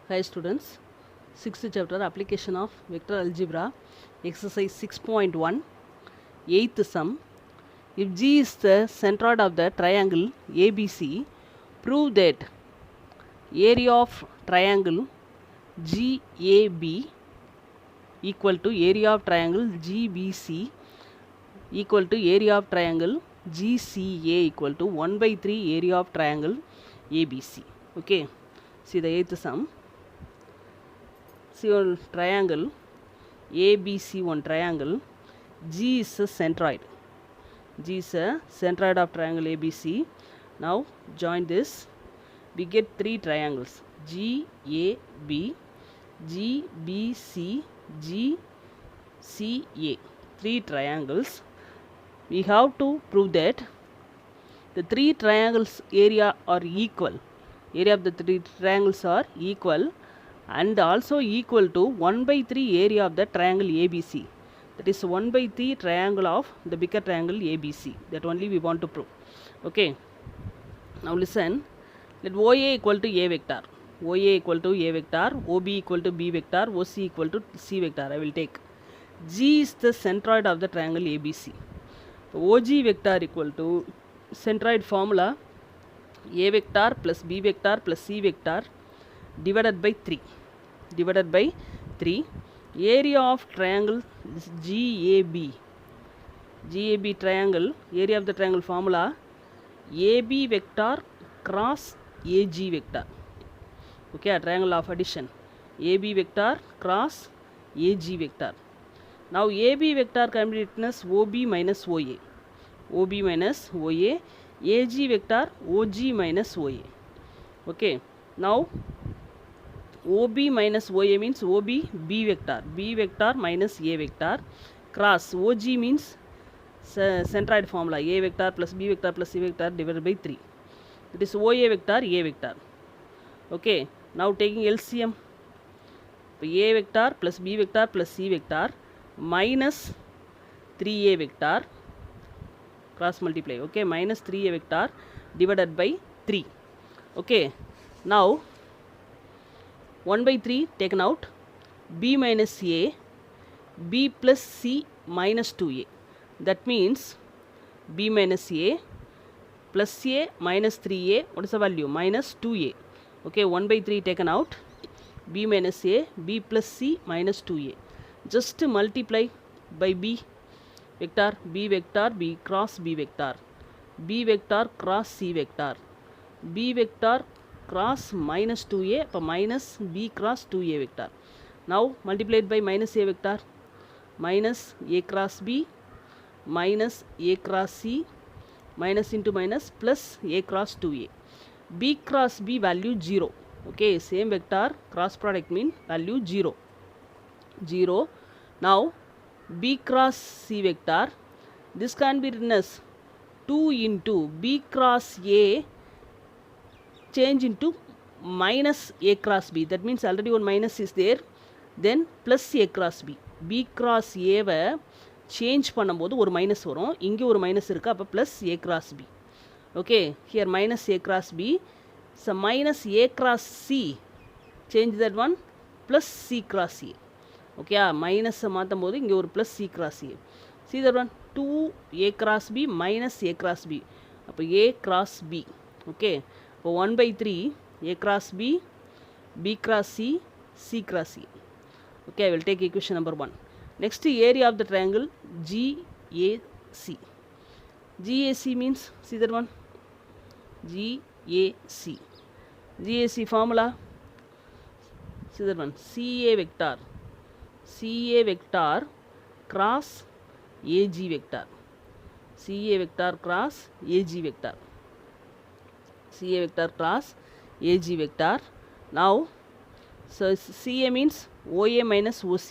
Hi students, 6th chapter application of vector algebra, exercise 6.1, 8th sum. If G is the centroid of the triangle ABC, prove that area of triangle GAB equal to area of triangle GBC equal to area of triangle GCA equal to 1 by 3 area of triangle ABC. Okay, see the 8th sum. See one triangle ABC, one triangle. G is a centroid. G is a centroid of triangle ABC. Now join this. We get three triangles: GAB, GBC, GCA. Three triangles. We have to prove that the three triangles area are equal. Area of the three triangles are equal and also equal to 1 by 3 area of the triangle ABC. That is 1 by 3 triangle of the bigger triangle ABC. That only we want to prove. Okay. Now listen. Let OA equal to A vector. OA equal to A vector. OB equal to B vector. OC equal to C vector. I will take. G is the centroid of the triangle ABC. OG vector equal to centroid formula A vector plus B vector plus C vector divided by 3. Divided by 3. Area of triangle is GAB. GAB triangle, area of the triangle formula AB vector cross AG vector. Okay, a triangle of addition. AB vector cross AG vector. Now AB vector can be written as OB minus OA. OB minus OA. AG vector OG minus OA. Okay. Now OB minus OA means OB B vector. B vector minus A vector. Cross OG means centroid formula A vector plus B vector plus C vector divided by 3. It is OA vector A vector. Okay. Now taking LCM. A vector plus B vector plus C vector minus 3A vector cross multiply. Okay. Minus 3A vector divided by 3. Okay. Now 1 by 3 taken out. B minus A, B plus C minus 2A. That means B minus A plus A minus 3A. What is the value? Minus 2A. Okay, 1 by 3 taken out. B minus A, B plus C minus 2A. Just multiply by B vector, B cross B vector. B vector cross C vector. B vector cross minus 2A minus B cross 2A vector. Now multiplied by minus A vector, minus A cross B minus A cross C minus into minus plus A cross 2A. B cross B value 0. Okay, same vector cross product mean value 0. 0. Now B cross C vector, this can be written as 2 into B cross A change into minus A cross B. That means already one minus is there. Then plus A cross B. B cross A why change பண்ணும்போது ஒரு minus வரும். இங்கே ஒரு minus இருக்கு. அப்போ plus A cross B. Okay. Here minus A cross B. So minus A cross C. Change that one. Plus C cross A. Okay. Minus மாற்றும் போது இங்கே ஒரு plus C cross A. See that one. 2 A cross B minus A cross B. அப்போ A cross B. Okay. So 1 by 3 A cross B, B cross C, C cross C. Okay, I will take equation number 1. Next, area of the triangle GAC. GAC means, see that one? GAC. GAC formula, see that one? CA vector. CA vector cross AG vector. CA vector cross AG vector. CA vector cross AG vector. Now, so CA means OA minus OC.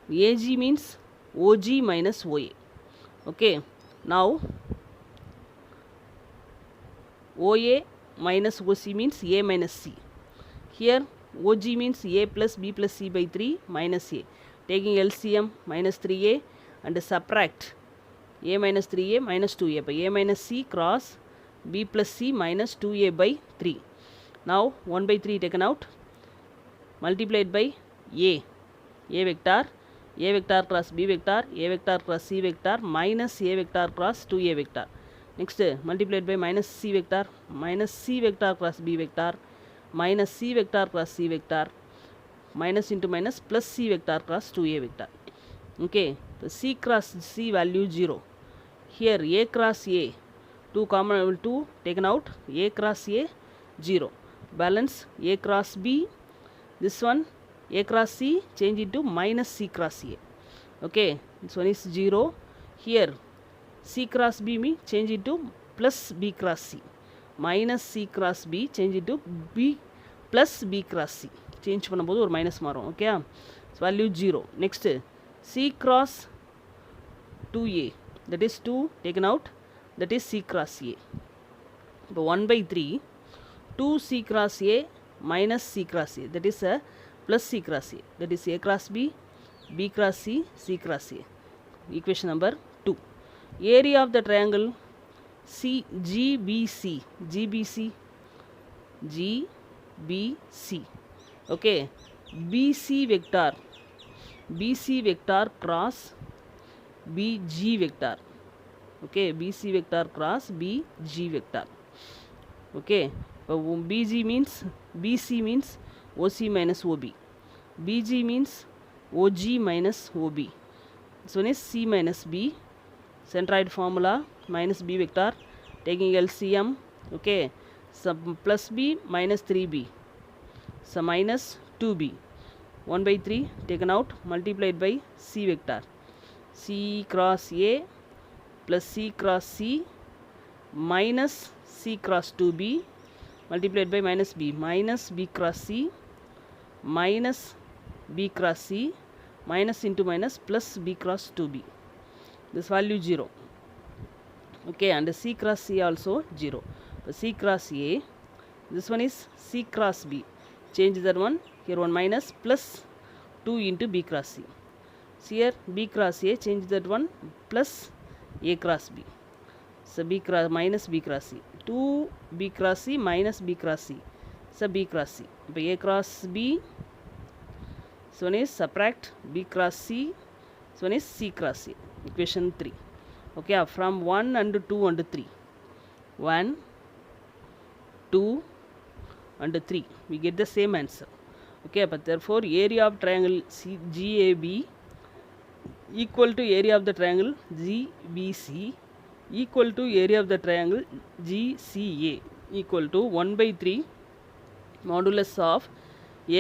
AG means OG minus OA. Okay. Now, OA minus OC means A minus C. Here, OG means A plus B plus C by 3 minus A. Taking LCM minus 3A and subtract A minus 3A minus 2A. By A minus C cross B plus C minus 2A by 3. Now 1 by 3 taken out. multiplied by a vector cross b vector, a vector cross c vector minus a vector cross 2a vector. Next multiplied by minus c vector cross b vector minus c vector cross c vector minus into minus plus c vector cross 2a vector. Okay, so c cross c value 0. Here a cross a, 2 common, 2 taken out, a cross a 0, balance a cross b, this one a cross c change into minus c cross a. Okay, this one is 0. Here c cross b me change into plus b cross c, minus c cross b change into b plus b cross c, change பண்ணும்போது ஒரு minus மாறும். Okay, value 0. Next c cross 2a, that is 2 taken out, that is c cross a. இப்போ 1/3 2c cross a minus c cross a, that is a plus c cross a, that is a cross b, b cross c, c cross a. Equation number 2. Area of the triangle GBC, okay, BC vector cross BG vector, okay, BC vector cross BG vector. Okay, BG means BC means OC minus OB, BG means OG minus OB. This one is C minus B, centroid formula minus B vector, taking LCM. Okay, so plus B minus 3B, so minus 2B, 1/3 taken out, multiplied by C vector, C cross A plus C cross C minus C cross 2B multiplied by minus B, minus B cross C minus B cross C minus into minus plus B cross 2B. This value 0. Okay, and C cross C also 0. But C cross A, this one is C cross B. Change that one. Here 1 minus plus 2 into B cross C. So here B cross A, change that one plus A cross B. So B cross minus B cross C. 2 B cross C minus B cross C. So B cross C. But A cross B. So one is subtract B cross C. So one is C cross C. Equation 3. Okay, from 1 and 2 and 3. 1, 2 and 3. We get the same answer. Okay, but therefore area of triangle GAB equal to area of the triangle GBC equal to area of the triangle GCA equal to 1/3 modulus of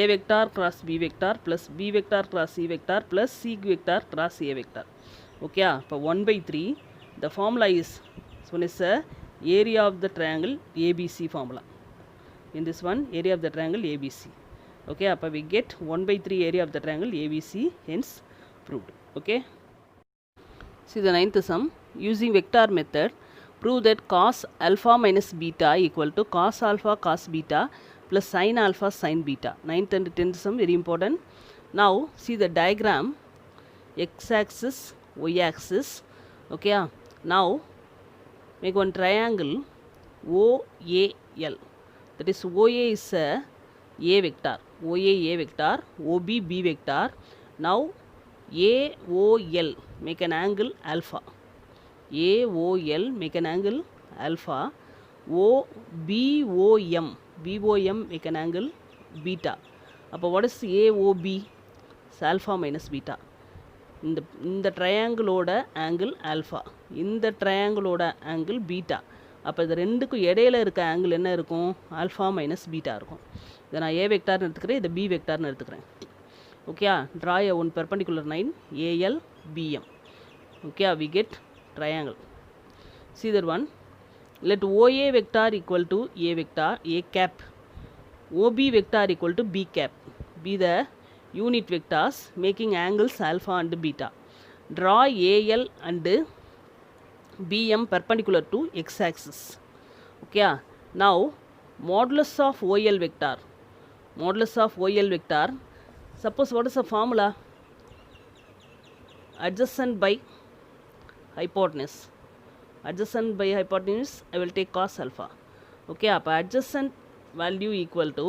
A vector cross B vector plus B vector cross C vector plus C vector cross A vector. Okay, so 1/3, the formula is, this one is a area of the triangle ABC formula. In this one, area of the triangle ABC. Okay, so we get 1/3 area of the triangle ABC, hence proved. Okay, see the ninth sum. Using vector method, prove that cos alpha minus beta equal to cos alpha cos beta plus sin alpha sin beta. Ninth and 10th sum, very important. Now see the diagram, x axis, y axis. Okay, now make one triangle OAL. That is OA is a vector, OA A vector, OB B vector. Now AOL, make an angle alpha. AOL, make an angle alpha. BOM, make an angle beta. Appo what is AOB? It's alpha minus beta. இந்த ட்ரையாங்கிளோட angle alpha, இந்த ட்ரையாங்கிளோட angle beta. அப்போ இது ரெண்டுக்கும் இடையில இருக்க angle என்ன இருக்கும்? Alpha minus beta இருக்கும். இதை நான் ஏ வெக்டார்னு எடுத்துக்கிறேன், இதை பி வெக்டார்னு எடுத்துக்கிறேன். Okay, draw a one perpendicular line AL BM. Okay, we get triangle. See that one. Let OA vector equal to A vector, A cap. OB vector equal to B cap. Be the unit vectors making angles alpha and beta. Draw AL and BM perpendicular to x axis. Okay. Now modulus of OL vector. Modulus of OL vector. Suppose what is the formula? Adjacent by hypotenuse. Adjacent by hypotenuse, I will take cos alpha. Okay, appa adjacent value equal to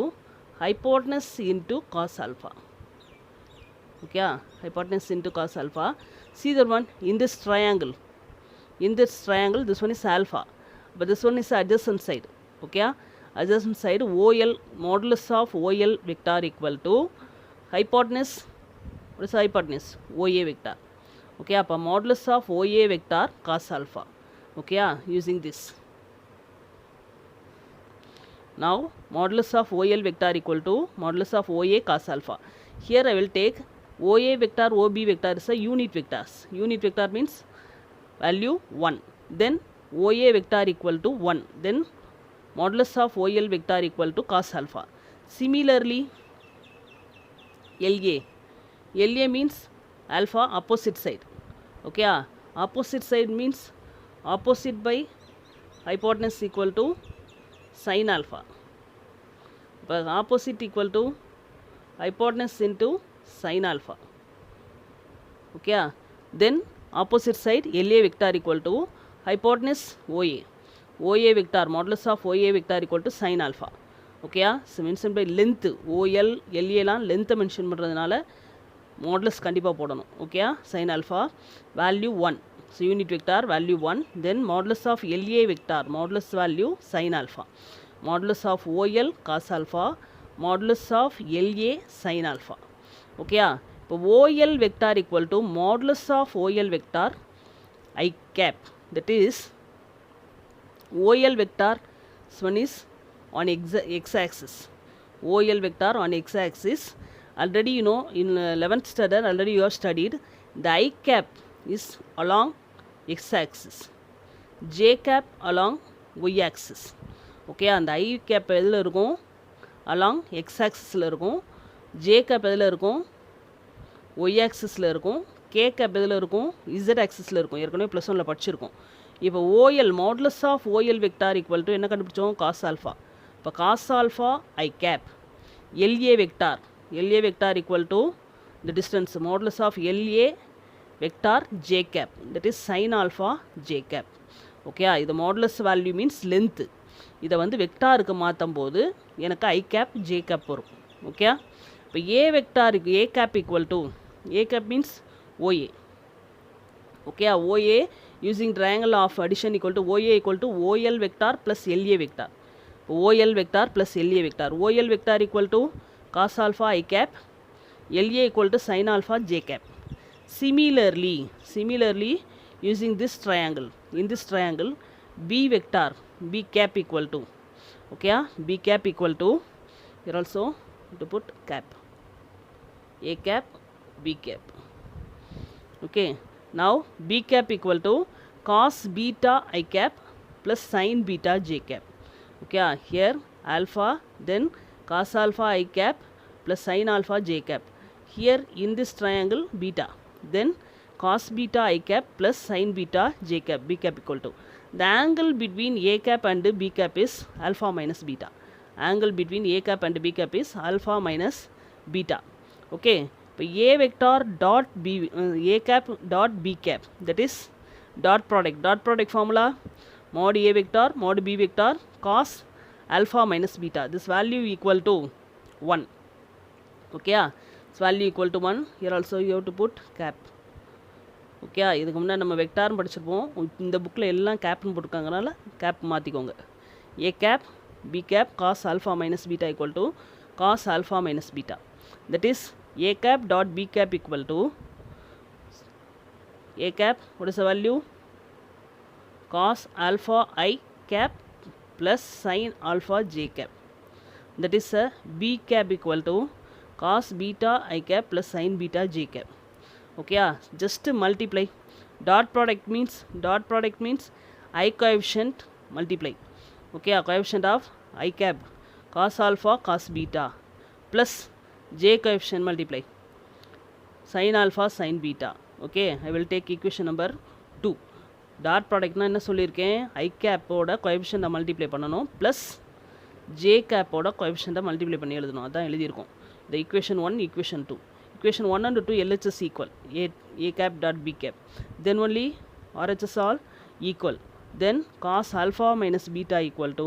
hypotenuse into cos alpha. Okay, hypotenuse into cos alpha. See the one in this triangle. In this triangle, this one is alpha, but this one is adjacent side. Okay, adjacent side OL, modulus of OL vector equal to hypotenuse. What is hypotenuse? OA vector. Okay, appa modulus of OA vector cos alpha. Okay, using this. Now modulus of OL vector equal to modulus of OA cos alpha. Here I will take OA vector, OB vector is a unit vectors. Unit vector means value 1. Then OA vector equal to 1. Then modulus of OL vector equal to cos alpha. Similarly, LA. LA means alpha opposite side. Okay, opposite side means opposite by hypotenuse equal to sin alpha. But opposite equal to hypotenuse into sin alpha. Okay, then opposite side LA vector equal to hypotenuse OA. OA vector, modulus of OA vector equal to sin alpha. Okay, so mentioned by length OL, LA லாம் length mention பண்ணுறதுனால modulus கண்டிப்பாக போடணும். Okay, sin alpha value 1. So unit vector value 1. Then modulus of LA vector, modulus value sin alpha. Modulus of OL cos alpha, modulus of LA sin alpha. Okay, இப்போ OL vector equal to modulus of OL vector I cap. That is OL vector, this one is on x-axis. OL vector on x-axis. Already you know in 11th standard already you have studied the I cap is along x-axis, J cap along y-axis. Okay, and I cap எதில் இருக்கும் along x-axisல இருக்கும், J cap எதில் இருக்கும் y-axisல இருக்கும், K cap எதில் இருக்கும் z-axisல இருக்கும். ஏற்கனவே ப்ளஸ் ஒன்ல படிச்சிருக்கோம். இப்போ OL modulus of OL vector equal to என்ன கண்டுபிடிச்சோம் cos alpha. இப்போ cos alpha I cap LA vector, LA vector equal to the distance modulus of LA vector J cap, that is sin alpha J cap. Okay, இது modulus value means length. இதை வந்து வெக்டாருக்கு மாற்றும் போது எனக்கு I cap J cap வரும். Okay, இப்போ A vector A cap equal to A cap means OA. Okay, OA using triangle of addition equal to OA equal to OL vector plus LA vector. OL vector plus LA vector. OL vector equal to cos alpha I cap, LA equal to sin alpha J cap. Similarly using this triangle, in this triangle B vector B cap equal to, okay, B cap equal to, here also to put cap, A cap B cap. Okay, now B cap equal to cos beta I cap plus sin beta J cap. Okay, here alpha, then cos alpha I cap plus sin alpha J cap. Here in this triangle beta, then cos beta I cap plus sin beta J cap, B cap equal to. The angle between A cap and B cap is alpha minus beta. Angle between A cap and B cap is alpha minus beta. Okay, இப்போ A vector dot B, A cap dot B cap, that is dot product formula mod A vector mod B vector cos alpha minus beta. This value equal to 1. Okay, this value equal to 1. Here also you have to put cap. Okay, இதுக்கு முன்னாடி நம்ம வெக்டார்னு படிச்சிருப்போம். இந்த புக்கில் எல்லாம் கேப்னு போட்டுருக்காங்கனால cap மாற்றிக்கோங்க. A cap B cap cos alpha minus beta equal to cos alpha minus beta. That is A cap dot B cap equal to A cap, what is the value? Cos alpha I cap plus sin alpha J cap. That is B cap equal to cos beta I cap plus sin beta J cap. Okay, just multiply. Dot product means I coefficient multiply. Okay, coefficient of I cap cos alpha cos beta plus J coefficient multiply sin alpha sin beta. Okay, I will take equation number 2. Dot product na enna sollirken, I cap oda coefficient multiply பண்ணனும் plus J cap oda coefficient multiply பண்ணி எழுதணும். அதான் எழுதி இருக்கோம். The equation 1 equation 2. Equation 1 and 2 LHS equal, A cap dot B cap, then only RHS all equal. Then cos alpha minus beta equal to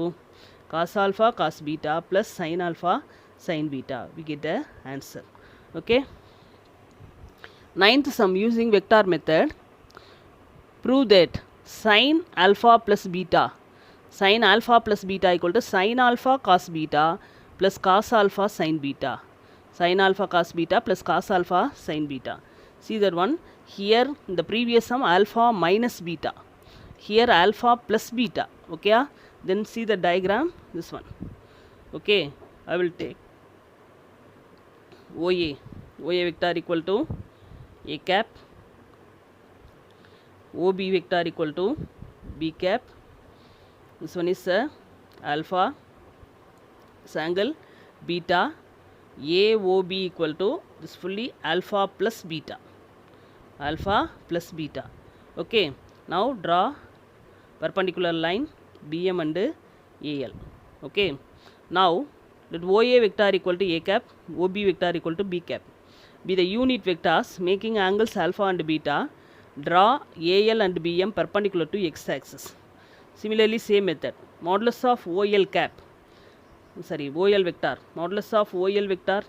cos alpha cos beta plus sin alpha sin beta. We get the answer. Okay. Ninth sum, using vector method, prove that sin alpha plus beta equal to sin alpha cos beta plus cos alpha sin beta. Sin alpha cos beta plus cos alpha sin beta. See that one. Here in the previous sum alpha minus beta. Here alpha plus beta. Okay. Then see the diagram. This one. Okay. I will take OA. OA vector equal to A cap. OB vector equal to B cap. This one is alpha. This angle beta. AOB equal to this fully alpha plus beta. Alpha plus beta. Okay. Now draw perpendicular line BM and AL. Okay. Now that OA vector equal to A cap, OB vector equal to B cap. Be the unit vectors making angles alpha and beta. Draw AL and BM perpendicular to x axis. Similarly, same method. Modulus of OL cap. OL vector. Modulus of OL vector.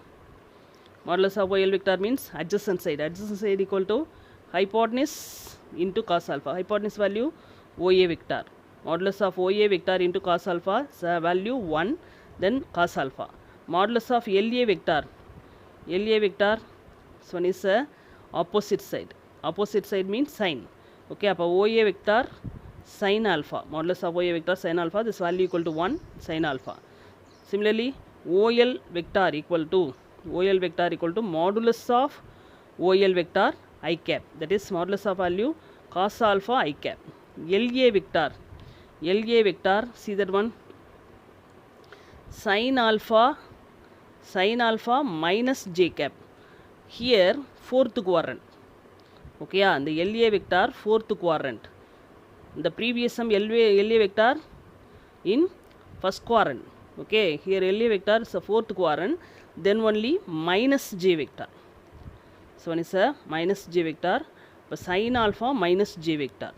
Modulus of OL vector means adjacent side. Adjacent side equal to hypotenuse into cos alpha. Hypotenuse value OA vector. Modulus of OA vector into cos alpha value 1, then cos alpha. Modulus of LA vector. LA vector, this one is opposite side. Opposite side means sin. Okay, appa OA vector sin alpha. Modulus of OA vector sin alpha, this value equal to 1 sin alpha. Similarly, OL vector equal to modulus of OL vector I cap. That is modulus of value cos alpha I cap. LA vector, see that one, sin alpha minus j cap. Here fourth quadrant. Okay, and the LA vector fourth quadrant. The previous sum LA vector in first quadrant. Okay, here LA vector is a fourth quadrant, then only minus j vector. So one is a minus j vector, but sin alpha minus j vector.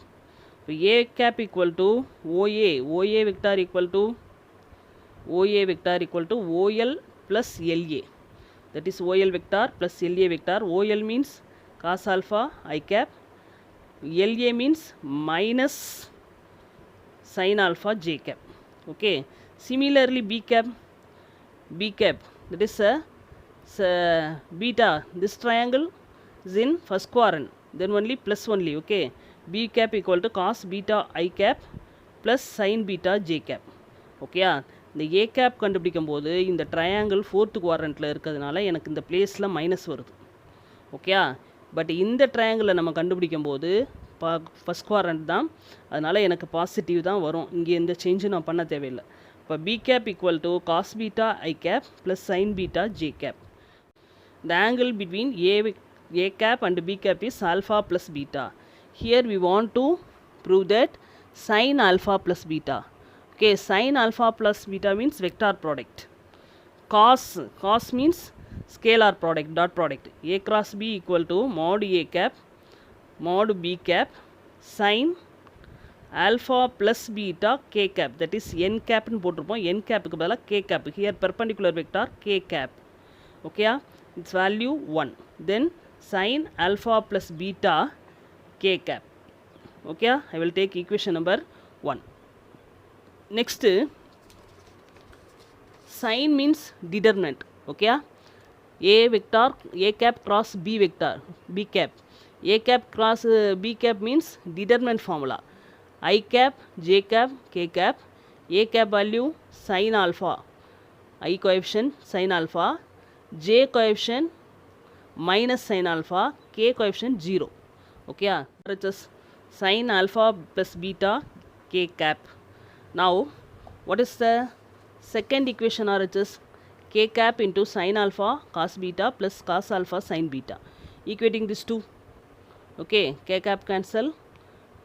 So A cap equal to OA vector equal to OL plus LA. That is OL vector plus LA vector. OL means cos alpha I cap. LA means minus sin alpha j cap. Okay. Similarly, B cap, that is beta. This triangle is in first quadrant, then only plus only. Okay. B cap equal to cos beta I cap plus sin beta j cap. Okay. இந்த A cap கண்டுபிடிக்கும் போது இந்த triangle fourth குவாட்ரண்ட்டில் இருக்கிறதுனால எனக்கு இந்த பிளேஸில் minus வருது. ஓகே, பட் இந்த ட்ரையாங்கிளை நம்ம கண்டுபிடிக்கும் போது ஃபஸ்ட் குவாட்ரண்ட் தான், அதனால் எனக்கு பாசிட்டிவ் தான் வரும். இங்கே எந்த சேஞ்சும் நான் பண்ண தேவையில்லை. இப்போ B cap equal to cos beta I cap plus sin beta j cap. The angle between A cap and B cap is alpha plus beta. Here we want to prove that sin alpha plus beta. Okay, sin alpha plus beta means vector product. Cos means scalar product, dot product. A cross B equal to mod A cap, mod B cap, sin alpha plus beta k cap. That is n cap னு போட்டிருப்போம். n cap க்கு பதிலா k cap. Here perpendicular vector k cap. Okay, its value 1. Then sin alpha plus beta k cap. Okay, I will take equation number 1. Next, sin means determinant. Okay, A vector A cap cross B vector B cap. A cap cross B cap means determinant formula. I cap, j cap, k cap. A cap value sin alpha, I coefficient sin alpha, j coefficient minus sin alpha, k coefficient 0. Okay, RHS sin alpha plus beta k cap. Now, what is the second equation RHS? K cap into sin alpha cos beta plus cos alpha sin beta. Equating these two. Okay, k cap cancel.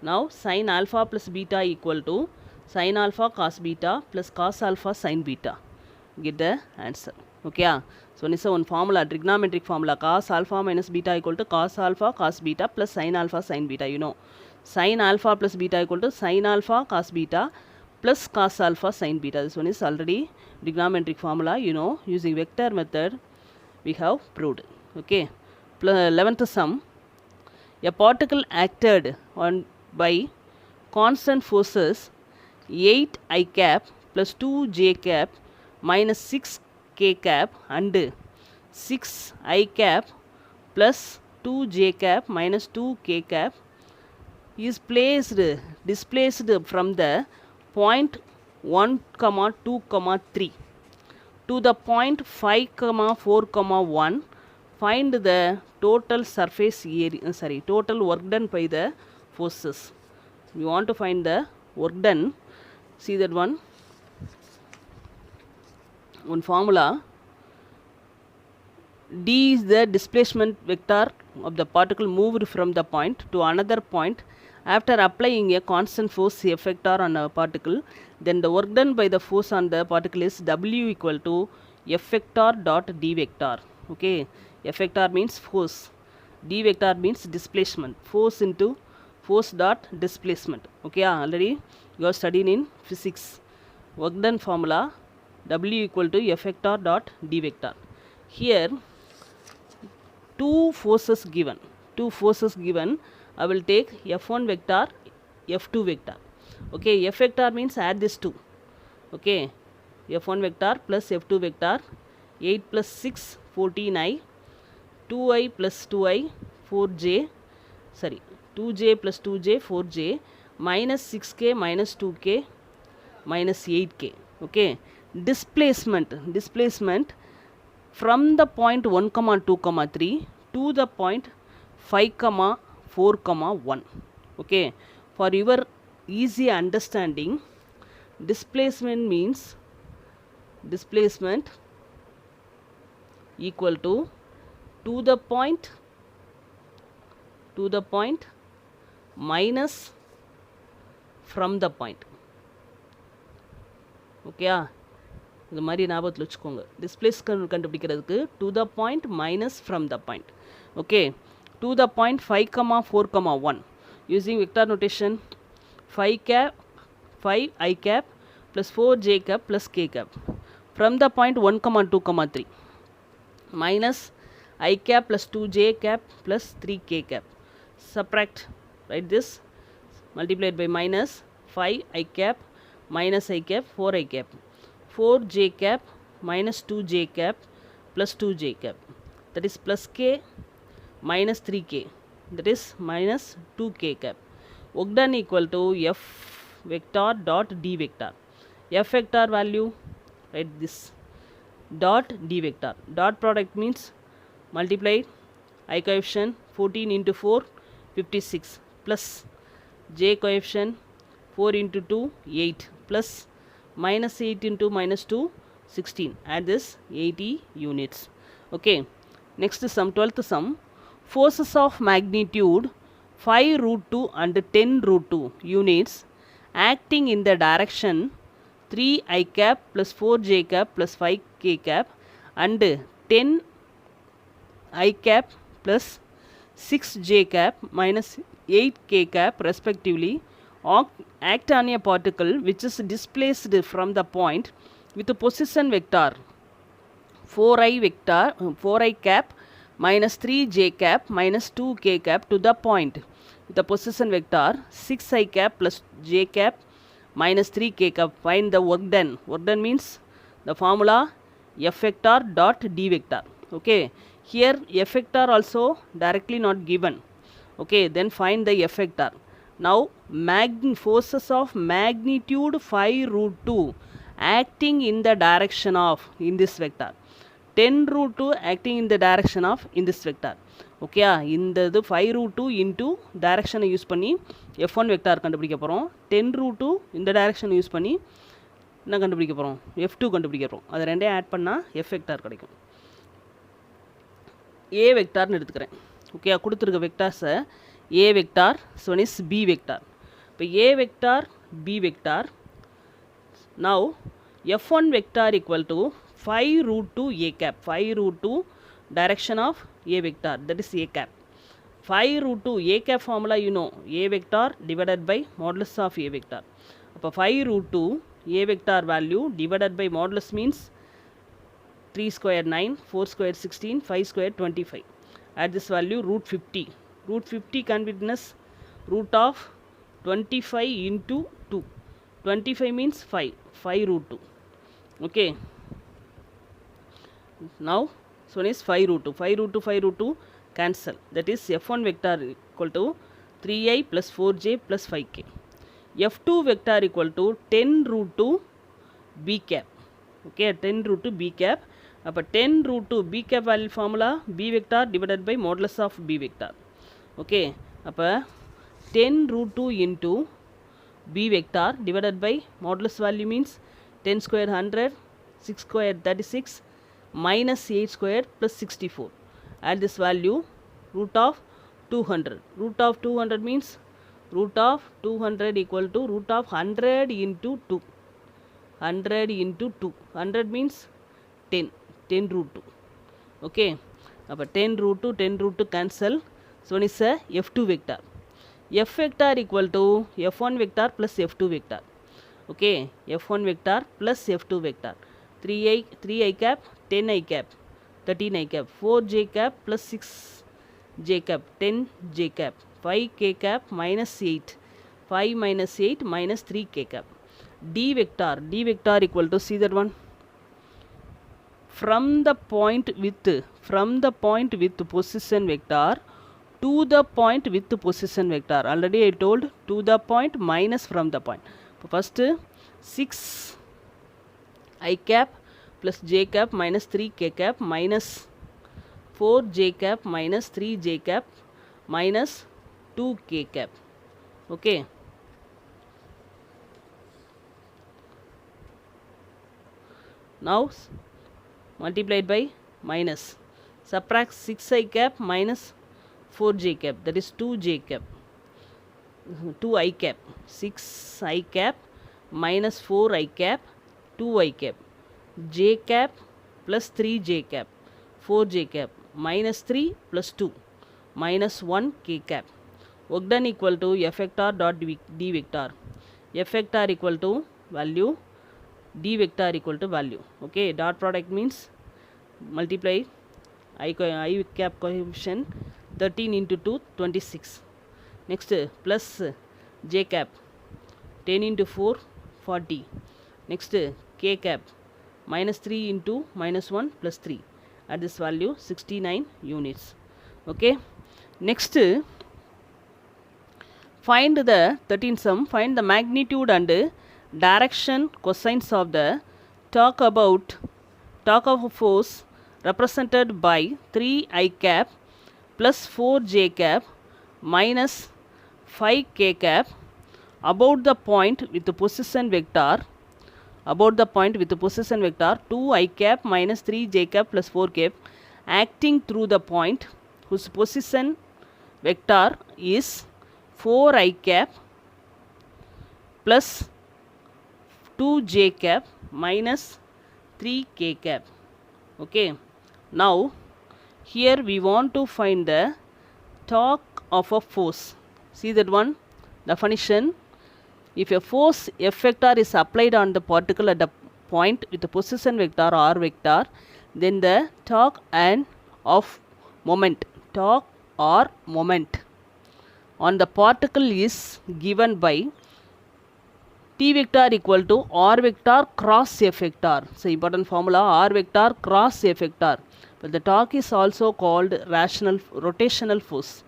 Now, sin alpha plus beta equal to sin alpha cos beta plus cos alpha sin beta. Get the answer. Okay, so this is one formula, trigonometric formula. Cos alpha minus beta equal to cos alpha cos beta plus sin alpha sin beta. You know, sin alpha plus beta equal to sin alpha cos beta plus cos alpha sin beta. This one is already trigonometric formula, you know, using vector method we have proved. Okay, 11th sum. A particle acted on by constant forces 8 I cap plus 2 j cap minus 6 k cap and 6 I cap plus 2 j cap minus 2 k cap is displaced from the point 1, 2, 3 to the point 5, 4, 1. Find the total surface area, total work done by the forces. We want to find the work done. See that one formula. D is the displacement vector of the particle moved from the point to another point after applying a constant force F vector on a particle. Then the work done by the force on the particle is W equal to F vector dot D vector. Okay, F vector means force, D vector means displacement, force into force dot displacement. Okay, already you are studying in physics. Work done formula W equal to F vector dot D vector. Here two forces given. I will take F1 vector, F2 vector. Okay, F vector means add this two. Okay, F1 vector plus F2 vector, 8 plus 6 14i, 2i plus 2i 4j, 2j plus 2j 4j minus 6k minus 2k minus 8k. Okay, displacement from the point 1, 2, 3 to the point 5, 4, 1. Okay, for your easy understanding, displacement means equal to the point minus from the point. Okay, இது மாதிரி ஞாபகத்தில் வச்சுக்கோங்க. Displays கண்டுபிடிக்கிறதுக்கு to the point minus from the point. Okay, to the point 5, 4, 1 using vector notation 5 I cap plus 4 j cap plus k cap. From the point 1, 2, 3 minus I cap plus 2 j cap plus 3 k cap. Subtract, write this, multiplied by minus 5 I cap minus I cap 4 I cap. 4 j cap minus 2 j cap plus 2 j cap, that is plus k minus 3k, that is minus 2k cap. Work done equal to F vector dot D vector. F vector value, write this, dot D vector. Dot product means multiply I coefficient 14 into 4 56 plus j coefficient 4 into 2 8 plus minus 8 into minus 2 16. Add this 80 units. Okay, next sum, 12th sum. Forces of magnitude 5 root 2 and 10 root 2 units acting in the direction 3 I cap plus 4 j cap plus 5 k cap and 10 I cap plus 6 j cap minus 8 k cap respectively act on a particle which is displaced from the point with a position vector 4i cap minus 3 j cap minus 2 k cap to the point with the position vector 6 I cap plus j cap minus 3 k cap. Find the work done. Work done means the formula F vector dot D vector. Okay, here F vector also directly not given. Okay, then find the F vector. Now forces of magnitude 5 root 2 acting in the direction of in this vector, 10 root 2 acting in the direction of in this vector. Okay, இந்த இது 5 root 2 into direction use பண்ணி F1 vector கண்டுபிடிக்க போகிறோம். 10 root 2 இந்த direction use பண்ணி என்ன கண்டுபிடிக்க போகிறோம், F2 கண்டுபிடிக்க போகிறோம். அதை ரெண்டே ஆட் பண்ணால் F vector கிடைக்கும். A வெக்டார்னு எடுத்துக்கிறேன். ஓகே, கொடுத்துருக்க வெக்டார்ஸை A vector, so one is B vector. இப்போ A vector, B vector. Now F1 vector equal to 5 root 2 A cap. 5 root 2 direction of A vector, that is A cap. 5 root 2 A cap formula you know, A vector divided by modulus of A vector. அப்போ 5 root 2 a vector value divided by modulus means 3 square 9, 4 square 16, 5 square 25. At this value root 50. Root 50 can be written as root of 25 into 2. 25 means 5. 5 root 2. Okay. Now this one is 5 root 2. 5 root 2, 5 root 2 cancel. That is f1 vector equal to 3i plus 4j plus 5k. f2 vector equal to 10 root 2 b cap. Okay, 10 root 2 b cap. அப்போ 10 root 2 b cap value formula b vector divided by modulus of b vector. Okay, அப்போ 10 root 2 into b vector divided by modulus value means 10 square 100, 6 square 36, minus 8 square plus 64. Add this value root of 200. Root of 200 means root of 200 equal to root of 100 into 2. 100 into 2. 100 means 10. 10 root 2. Okay. Now 10 root 2, 10 root 2 cancel. So one is a f2 vector. F vector equal to f1 vector plus f2 vector. Okay. f1 vector plus f2 vector. 3i cap, 10i cap, 13i cap, 4j cap plus 6j cap, 10j cap, 5k cap minus 8. 5 minus 8 minus 3k cap. D vector equal to, see that one? From the point with position vector to the point with position vector. Already I told to the point minus from the point. First 6 I cap plus j cap minus 3k cap minus 4j cap minus 3j cap minus 2k cap. Okay. Now multiplied by minus. Subtract 6i cap minus 4j cap, that is 2j cap. 2i cap. 6i cap minus 4i cap, 2i cap. J cap plus 3j cap, 4j cap, minus 3 plus 2, minus 1k cap. Work done equal to f vector dot d vector. F vector equal to value, d vector equal to value. Okay, dot product means multiply I cap coefficient 13 into 2, 26. Next plus j cap 10 into 4, 40. Next k cap minus 3 into minus 1 plus 3. At this value 69 units. Okay. Next find the 13th sum. Find the magnitude and direction cosines of the torque of a force represented by 3i cap plus 4j cap minus 5k cap about the point with the position vector 2i cap minus 3j cap plus 4 cap acting through the point whose position vector is 4i cap plus 2j cap minus 3k cap. Okay. Now here we want to find the torque of a force. See that one? Definition. If a force F vector is applied on the particle at the point with the position vector R vector, then the torque or moment on the particle is given by T vector equal to R vector cross F vector. So important formula, R vector cross F vector. But the torque is also called rotational force.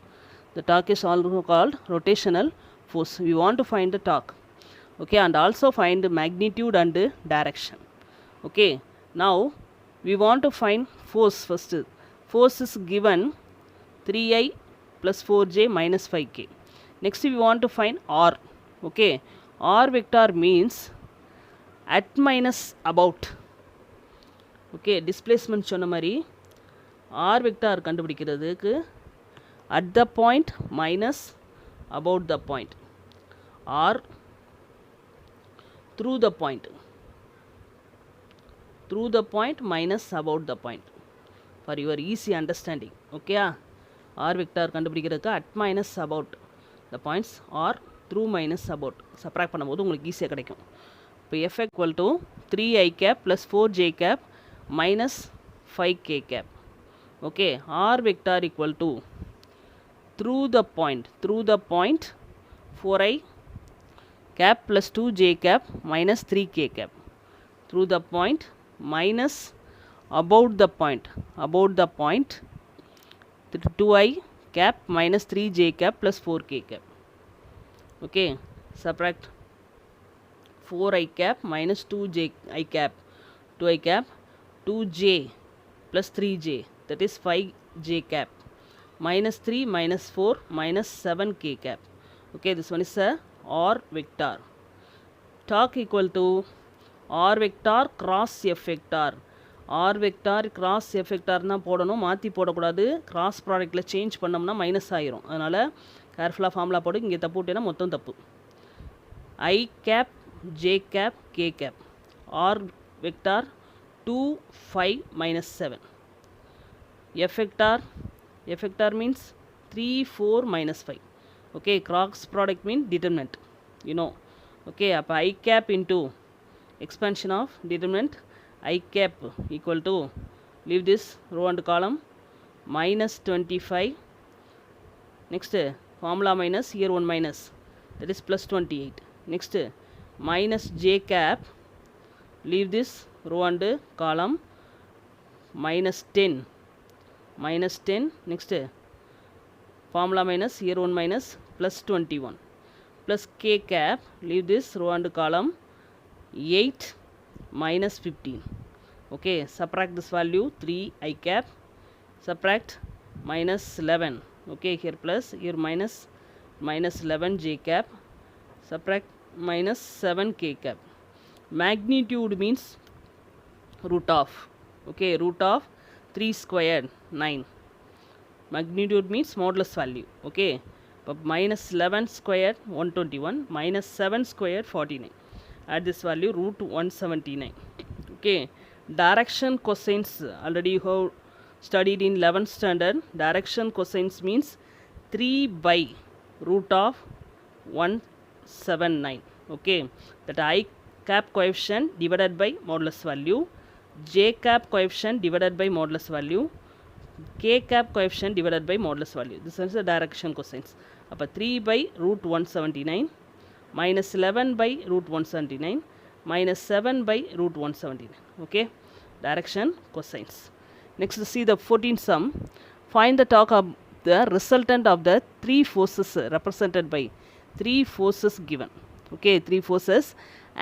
The torque is also called rotational force. We want to find the torque. Okay, and also find the magnitude and the direction. Okay, now we want to find force first. Force is given 3i plus 4j minus 5k. Next we want to find R. Okay, R vector means at minus about. Okay, displacement சொன்ன மாதிரி R vector கண்டுபிடிக்கிறதுக்கு at the point minus about the point, or through the point minus about the point, for your easy understanding. Okay, R vector கண்டுபிடிக்கிறதுக்கு at minus about the points or through minus about subtract பண்ணும்போது உங்களுக்கு ஈஸியாக கிடைக்கும். இப்போ F equal to 3i cap plus 4j cap minus 5k cap. Okay, r vector equal to through the point 4i cap plus 2j cap minus 3k cap. Through the point minus about the point 2i cap minus 3j cap plus 4k cap. Okay, subtract 4i cap minus 2j I cap 2i cap 2j plus 3j, that is 5j cap, minus 3 minus 4 minus 7k cap. Okay, this one is a r vector. Torque equal to r vector cross f vector. r vector cross f vector தான் போடணும், மாற்றி போடக்கூடாது. Cross ப்ராடக்டில் change பண்ணோம்னா minus ஆயிரும். அதனால் கேர்ஃபுல்லாக formula போட்டு இங்கே தப்பு விட்டேன்னா மொத்தம் தப்பு. I cap j cap k cap r vector 2 5 minus 7. f vector means 3 4 minus 5. Okay, cross product means determinant, you know. Okay, அப்போ I cap into expansion of determinant I cap equal to, leave this row and column, minus 25. Next formula minus, here one minus, that is plus 28. Next minus j cap, leave this row and column, minus 10. Next formula minus, here one minus, plus 21. Plus k cap, leave this row and column, 8 minus 15. Okay, subtract this value 3 I cap, subtract minus 11. Okay, here plus, here minus 11 j cap, subtract minus 7 k cap. Magnitude means root of. Okay, root of 3 squared 9. Magnitude means modulus value. Okay, but minus 11 squared 121, minus 7 squared 49. Add this value, root 179. Okay, direction cosines already you have studied in 11th standard. Direction cosines means 3 by root of 179. Okay, that I cap coefficient divided by modulus value, j cap coefficient divided by modulus value, k cap coefficient divided by modulus value. This is the direction cosines. அப்போ 3 by root 179 minus 11 by root 179 minus 7 by root 179. Okay, direction cosines. Next, see the 14th sum. Find the torque of the resultant of the three forces represented by three forces given. Okay, three forces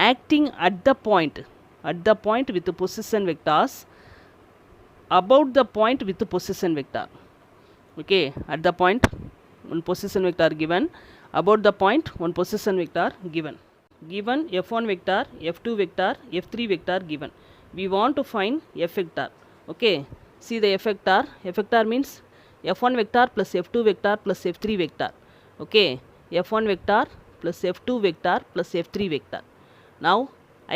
acting at the point with the position vectors about the point with the position vector. Okay, at the point one position vector given, about the point one position vector given. Given f1 vector, f2 vector, f3 vector given. We want to find f vector. Okay, see the f vector. F vector means f1 vector plus f2 vector plus f3 vector. Okay, f1 vector plus f2 vector plus f3 vector. Now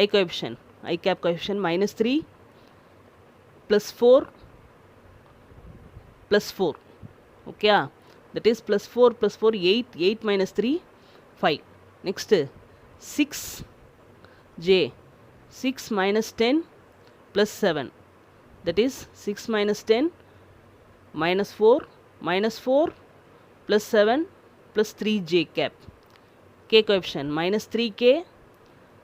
I coefficient, I cap coefficient minus 3 plus 4 plus 4. Okay, that is plus 4 plus 4 8, 8 minus 3 5. Next 6j, 6 minus 10 plus 7, that is 6 minus 10 minus 4 plus 7 plus 3j cap. K coefficient minus 3k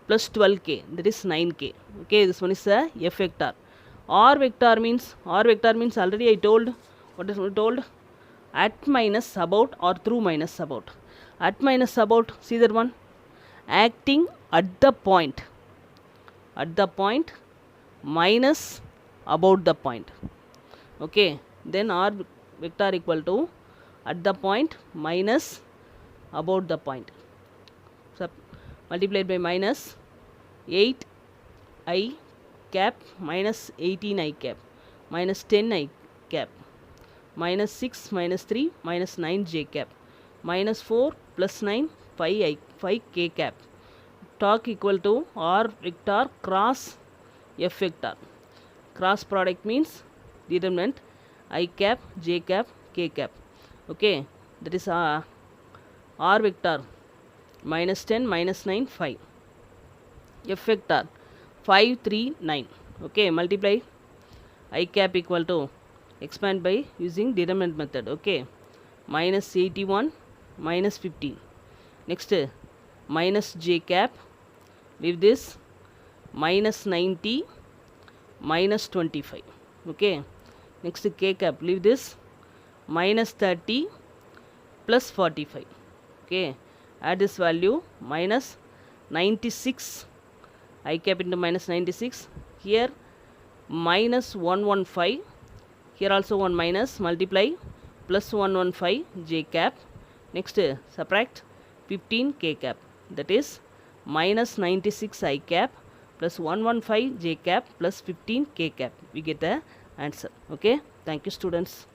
plus 12k, that is 9k. Okay, this one is a f vector. R vector means already I told, what is it told? At minus about or through minus about. At minus about, see that one, acting at the point minus about the point. Okay, then R vector equal to at the point minus about the point. So multiplied by minus 8 I cap minus 18 I cap minus 10 I cap minus 6 minus 3 minus 9 j cap minus 4 plus 9 5 k cap. Torque equal to R vector cross f vector. Cross product means determinant I cap, j cap, k cap. Okay, that is R vector minus 10 minus 9 5. F vector 5 3 9. Okay, multiply I cap equal to, expand by using determinant method. Okay, minus 81 minus 15. Next minus j cap, leave this, minus 90 minus 25. Okay, next k cap, leave this, minus 30 plus 45. Okay, add this value, minus 96 I cap into minus 96. Here minus 115, here also one minus, multiply plus 115 j cap. Next subtract 15 k cap, that is minus 96 I cap plus 115 j cap plus 15 k cap. We get the answer. Okay, thank you students.